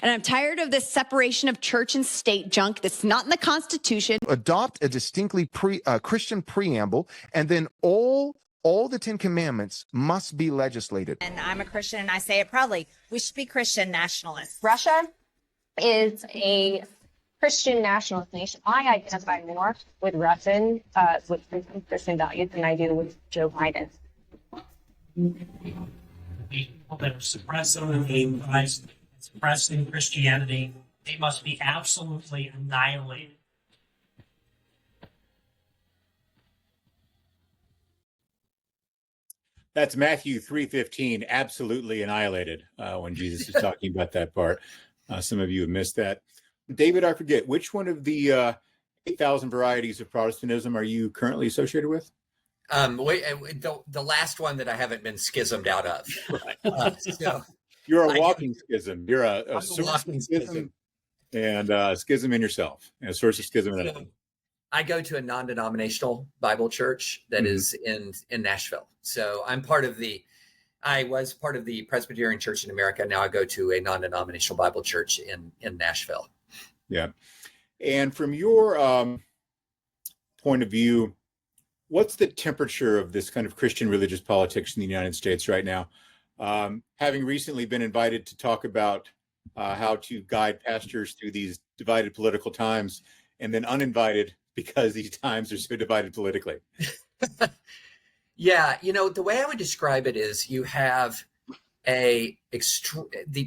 And I'm tired of this separation of church and state junk that's not in the Constitution. Adopt a distinctly Christian preamble, and then all the 10 commandments must be legislated. And I'm a Christian, and I say it proudly. We should be Christian nationalists. Russia is a Christian nationalist nation. I identify more with Russian, with Christian values than I do with Joe Biden. People that are suppressing Christianity, they must be absolutely annihilated. That's Matthew 3:15, absolutely annihilated, when Jesus is talking about that part. Some of you have missed that. David, I forget, which one of the 8,000 varieties of Protestantism are you currently associated with? The last one that I haven't been schismed out of. Right. So you're a walking schism. You're a walking schism. And schism in yourself, and a source of schism in it. I go to a non-denominational Bible church that is in Nashville. So I was part of the Presbyterian Church in America. Now I go to a non-denominational Bible church in Nashville. Yeah. And from your point of view, what's the temperature of this kind of Christian religious politics in the United States right now? Having recently been invited to talk about how to guide pastors through these divided political times, and then uninvited because these times are so divided politically. Yeah, the way I would describe it is you have the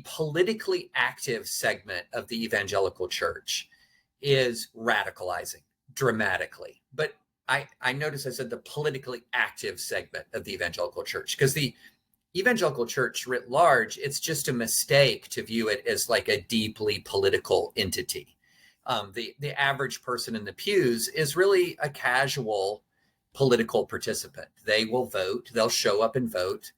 politically active segment of the evangelical church is radicalizing dramatically. But I noticed I said the politically active segment of the evangelical church, because the evangelical church writ large, it's just a mistake to view it as like a deeply political entity. The average person in the pews is really a casual political participant. They will vote, they'll show up and vote.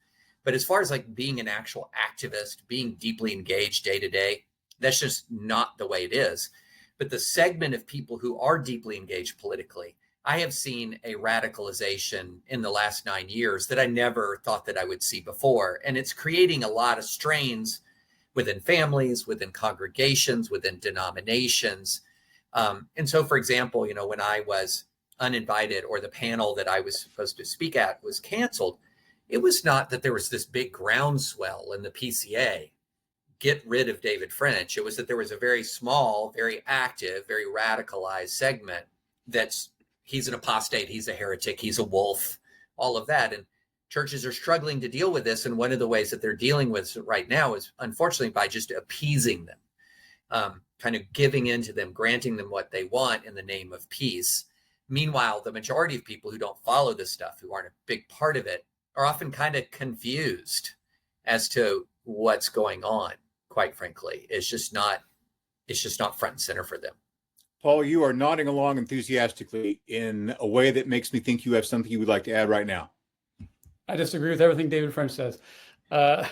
But as far as like being an actual activist, being deeply engaged day to day, that's just not the way it is. But the segment of people who are deeply engaged politically, I have seen a radicalization in the last 9 years that I never thought that I would see before. And it's creating a lot of strains within families, within congregations, within denominations. And so, for example, when I was uninvited, or the panel that I was supposed to speak at was canceled, it was not that there was this big groundswell in the PCA, get rid of David French. It was that there was a very small, very active, very radicalized segment he's an apostate, he's a heretic, he's a wolf, all of that. And churches are struggling to deal with this. And one of the ways that they're dealing with it right now is, unfortunately, by just appeasing them, kind of giving in to them, granting them what they want in the name of peace. Meanwhile, the majority of people who don't follow this stuff, who aren't a big part of it, are often kind of confused as to what's going on, quite frankly. It's just not front and center for them. Paul, you are nodding along enthusiastically in a way that makes me think you have something you would like to add right now. I disagree with everything David French says. No,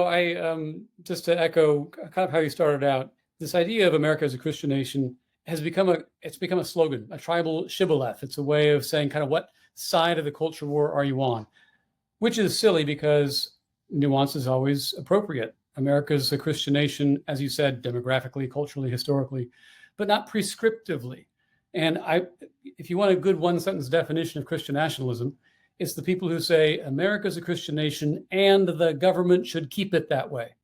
I just to echo kind of how you started out, this idea of America as a Christian nation has become a slogan, a tribal shibboleth. It's a way of saying kind of what side of the culture war are you on, which is silly because nuance is always appropriate. America is a Christian nation, as you said, demographically, culturally, historically, but not prescriptively. And if you want a good one-sentence definition of Christian nationalism, it's the people who say America is a Christian nation and the government should keep it that way.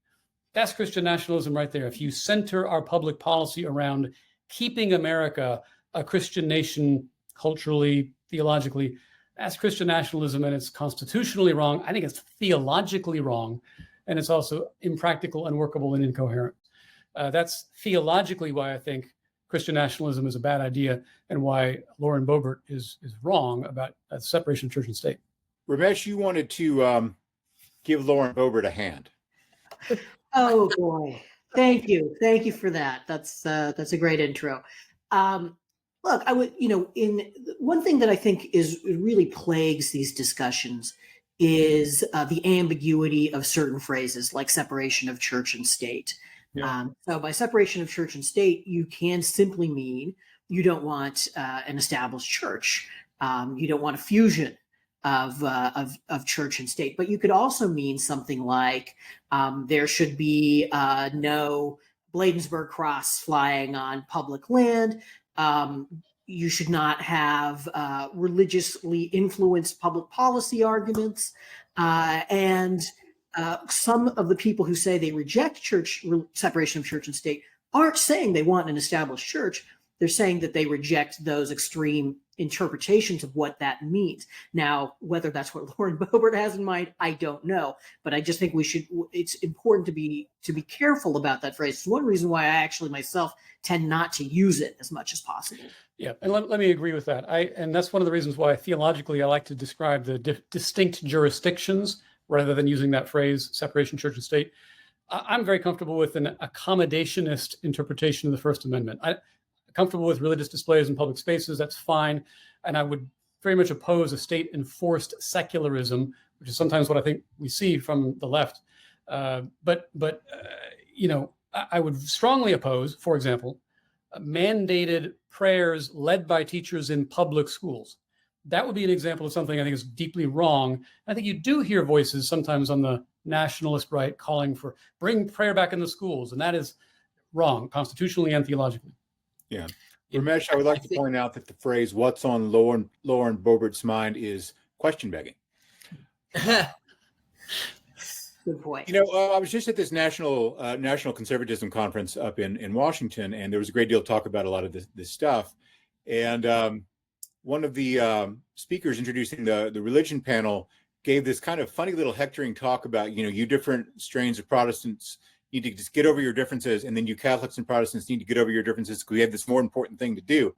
That's Christian nationalism right there. If you center our public policy around keeping America a Christian nation culturally, theologically, that's Christian nationalism, and it's constitutionally wrong. I think it's theologically wrong, and it's also impractical, unworkable, and incoherent. That's theologically why I think Christian nationalism is a bad idea, and why Lauren Boebert is wrong about separation of church and state. Ramesh, you wanted to give Lauren Boebert a hand. Oh boy, thank you for that. That's a great intro. Look, I would, in one thing that I think really plagues these discussions is the ambiguity of certain phrases like separation of church and state. Yeah. So by separation of church and state, you can simply mean you don't want an established church. You don't want a fusion of church and state. But you could also mean something like there should be no Bladensburg cross flying on public land. You should not have religiously influenced public policy arguments. And some of the people who say they reject church separation of church and state aren't saying they want an established church. They're saying that they reject those extreme interpretations of what that means. Now, whether that's what Lauren Boebert has in mind, I don't know. But I just think it's important to be careful about that phrase. It's one reason why I actually myself tend not to use it as much as possible. Yeah, and let me agree with that. And that's one of the reasons why theologically I like to describe the distinct jurisdictions rather than using that phrase, separation church and state. I'm very comfortable with an accommodationist interpretation of the First Amendment. I'm comfortable with religious displays in public spaces, that's fine. And I would very much oppose a state-enforced secularism, which is sometimes what I think we see from the left. But I would strongly oppose, for example, mandated prayers led by teachers in public schools. That would be an example of something I think is deeply wrong. I think you do hear voices sometimes on the nationalist right calling for bring prayer back in the schools, and that is wrong constitutionally and theologically. Yeah. Ramesh, I would like to point out that the phrase "what's on Lauren Boebert's mind" is question begging. Good point. I was just at this national conservatism conference up in Washington, and there was a great deal of talk about a lot of this stuff. And one of the speakers introducing the religion panel gave this kind of funny little hectoring talk about, you different strains of Protestants need to just get over your differences, and then you Catholics and Protestants need to get over your differences because we have this more important thing to do.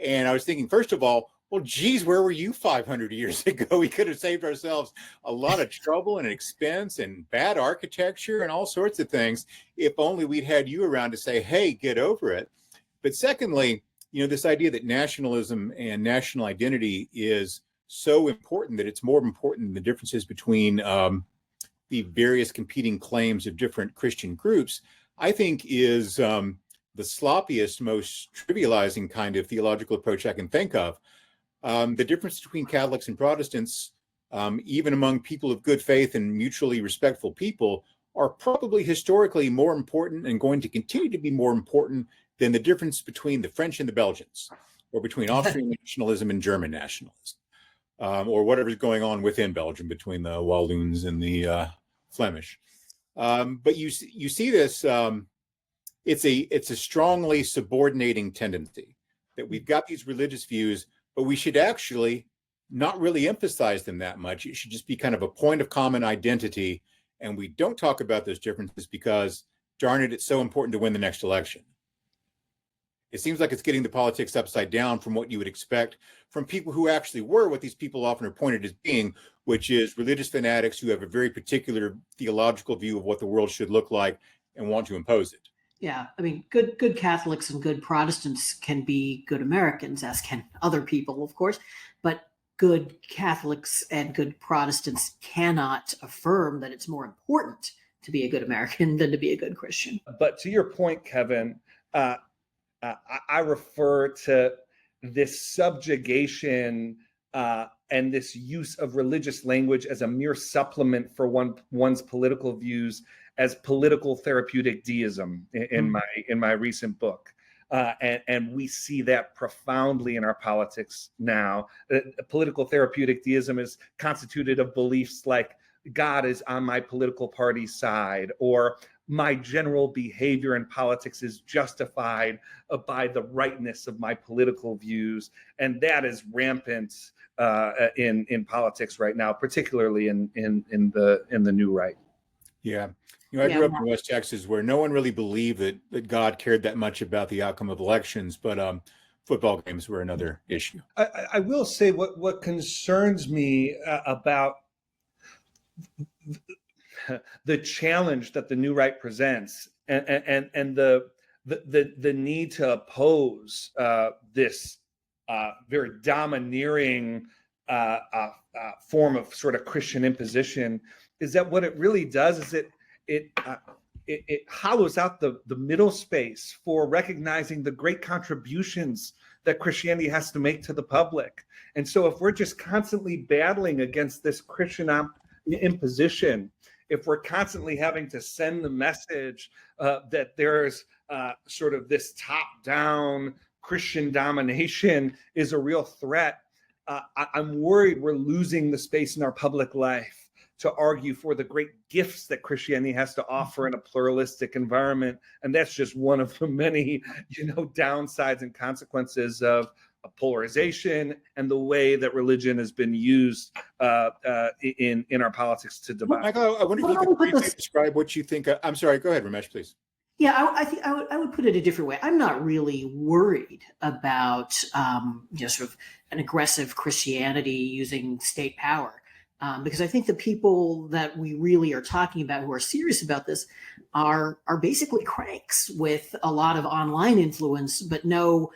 And I was thinking, first of all, well, geez, where were you 500 years ago? We could have saved ourselves a lot of trouble and expense and bad architecture and all sorts of things if only we'd had you around to say, hey, get over it. But secondly, this idea that nationalism and national identity is so important that it's more important than the differences between the various competing claims of different Christian groups, I think is the sloppiest, most trivializing kind of theological approach I can think of. The difference between Catholics and Protestants, even among people of good faith and mutually respectful people, are probably historically more important and going to continue to be more important than the difference between the French and the Belgians, or between Austrian nationalism and German nationalism, or whatever's going on within Belgium between the Walloons and the Flemish. But you see this, it's a strongly subordinating tendency that we've got these religious views, but we should actually not really emphasize them that much. It should just be kind of a point of common identity. And we don't talk about those differences because, darn it, it's so important to win the next election. It seems like it's getting the politics upside down from what you would expect from people who actually were what these people often are pointed as being, which is religious fanatics who have a very particular theological view of what the world should look like and want to impose it. Yeah, I mean, good Catholics and good Protestants can be good Americans, as can other people, of course, but good Catholics and good Protestants cannot affirm that it's more important to be a good American than to be a good Christian. But to your point, Kevin, I refer to this subjugation and this use of religious language as a mere supplement for one's political views as political therapeutic deism in my recent book. And we see that profoundly in our politics now. Political therapeutic deism is constituted of beliefs like God is on my political party's side, or my general behavior in politics is justified by the rightness of my political views. And that is rampant in politics right now, particularly in the new right. Yeah. I grew up in West Texas where no one really believed that God cared that much about the outcome of elections, but football games were another issue. I will say what concerns me about the challenge that the new right presents and the need to oppose this very domineering form of sort of Christian imposition is that what it really does is it hollows out the middle space for recognizing the great contributions that Christianity has to make to the public. And so if we're just constantly battling against this Christian imposition, if we're constantly having to send the message that there's sort of this top-down Christian domination is a real threat, I'm worried we're losing the space in our public life to argue for the great gifts that Christianity has to offer in a pluralistic environment. And that's just one of the many, downsides and consequences of polarization and the way that religion has been used in our politics to divide. Michael, I wonder if you could briefly describe what you think. I'm sorry, go ahead, Ramesh, please. Yeah, I think I would put it a different way. I'm not really worried about sort of an aggressive Christianity using state power, because I think the people that we really are talking about who are serious about this are basically cranks with a lot of online influence, but no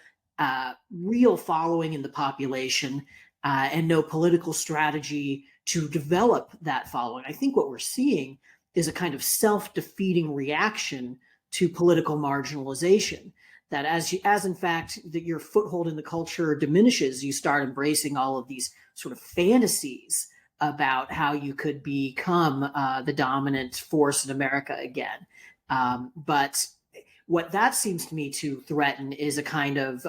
real following in the population and no political strategy to develop that following. I think what we're seeing is a kind of self-defeating reaction to political marginalization, that as in fact that your foothold in the culture diminishes, you start embracing all of these sort of fantasies about how you could become the dominant force in America again. But what that seems to me to threaten is a kind of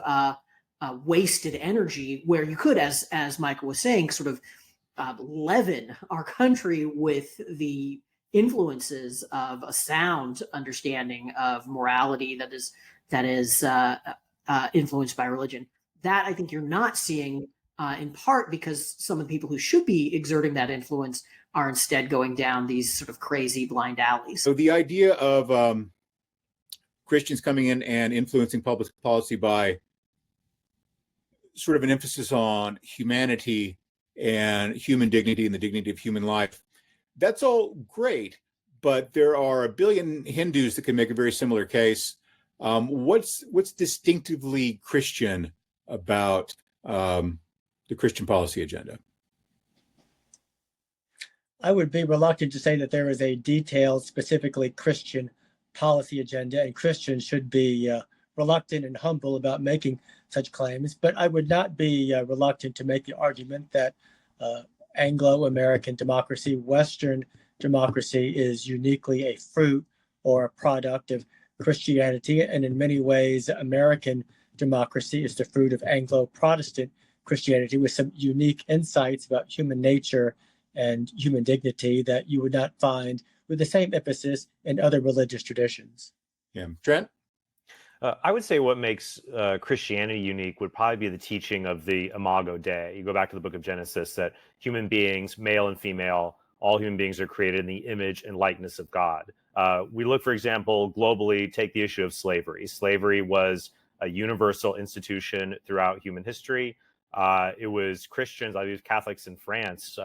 wasted energy where you could, as Michael was saying, sort of leaven our country with the influences of a sound understanding of morality that is influenced by religion. That I think you're not seeing, in part because some of the people who should be exerting that influence are instead going down these sort of crazy blind alleys. So the idea of Christians coming in and influencing public policy by sort of an emphasis on humanity and human dignity and the dignity of human life, that's all great, but there are a billion Hindus that can make a very similar case. What's distinctively Christian about the Christian policy agenda? I would be reluctant to say that there is a detailed, specifically Christian policy agenda, and Christians should be reluctant and humble about making such claims. But I would not be reluctant to make the argument that Anglo-American democracy, Western democracy, is uniquely a fruit or a product of Christianity. And in many ways, American democracy is the fruit of Anglo-Protestant Christianity, with some unique insights about human nature and human dignity that you would not find with the same emphasis in other religious traditions. Yeah. Trent? I would say what makes Christianity unique would probably be the teaching of the Imago Dei. You go back to the book of Genesis, that human beings, male and female, all human beings are created in the image and likeness of God. We look, for example, globally, take the issue of slavery. Slavery was a universal institution throughout human history. It was Christians, I believe Catholics in France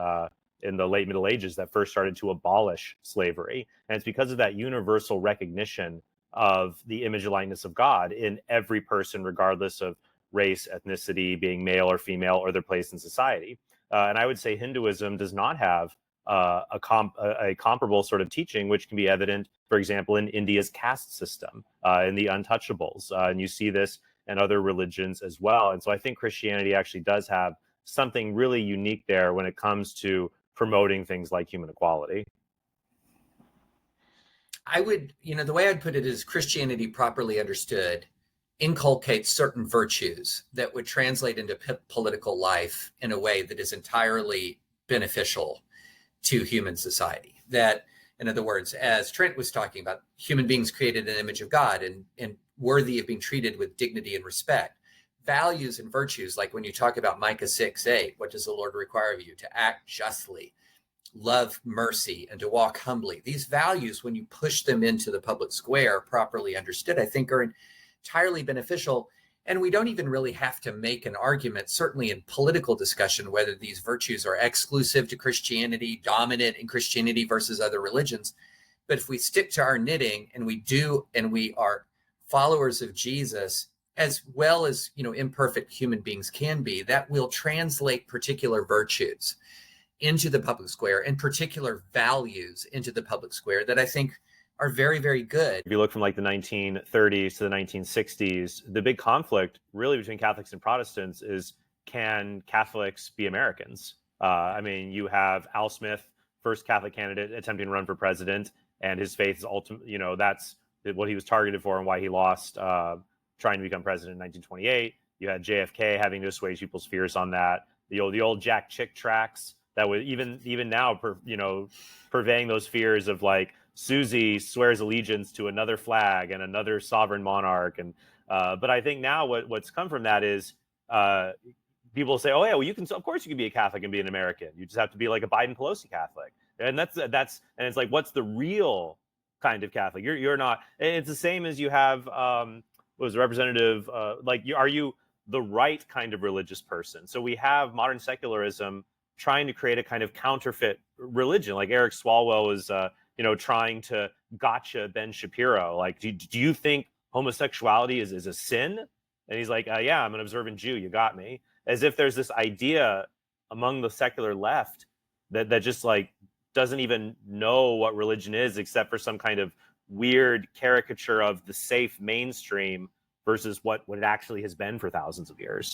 in the late Middle Ages that first started to abolish slavery. And it's because of that universal recognition of the image and likeness of God in every person, regardless of race, ethnicity, being male or female, or their place in society. And I would say Hinduism does not have a comparable sort of teaching, which can be evident, for example, in India's caste system, in the untouchables. And you see this in other religions as well. And so I think Christianity actually does have something really unique there when it comes to promoting things like human equality. I would, the way I'd put it is Christianity properly understood inculcates certain virtues that would translate into political life in a way that is entirely beneficial to human society. That, in other words, as Trent was talking about, human beings created in the image of God and worthy of being treated with dignity and respect. Values and virtues, like when you talk about Micah 6:8, what does the Lord require of you? To act justly, love mercy, and to walk humbly. These values, when you push them into the public square, properly understood, I think are entirely beneficial. And we don't even really have to make an argument, certainly in political discussion, whether these virtues are exclusive to Christianity, dominant in Christianity versus other religions. But if we stick to our knitting and we are followers of Jesus, as well as, imperfect human beings can be, that will translate particular virtues into the public square and particular values into the public square that I think are very, very good. If you look from like the 1930s to the 1960s, the big conflict really between Catholics and Protestants is, can Catholics be Americans? I mean, you have Al Smith, first Catholic candidate attempting to run for president, and his faith is ultimate. You know, that's what he was targeted for and why he lost trying to become president in 1928. You had JFK having to assuage people's fears on that. The old Jack Chick tracks that would even now, purveying those fears of like Susie swears allegiance to another flag and another sovereign monarch. And but I think now what's come from that is people say, oh yeah, well of course you can be a Catholic and be an American. You just have to be like a Biden Pelosi Catholic. And that's and it's like, what's the real kind of Catholic? You're not. It's the same as you have was representative are you the right kind of religious person? So we have modern secularism trying to create a kind of counterfeit religion. Like Eric Swalwell was trying to gotcha Ben Shapiro. Like, do you think homosexuality is a sin? And he's like, yeah, I'm an observant Jew. You got me. As if there's this idea among the secular left that just like doesn't even know what religion is, except for some kind of weird caricature of the safe mainstream versus what it actually has been for thousands of years.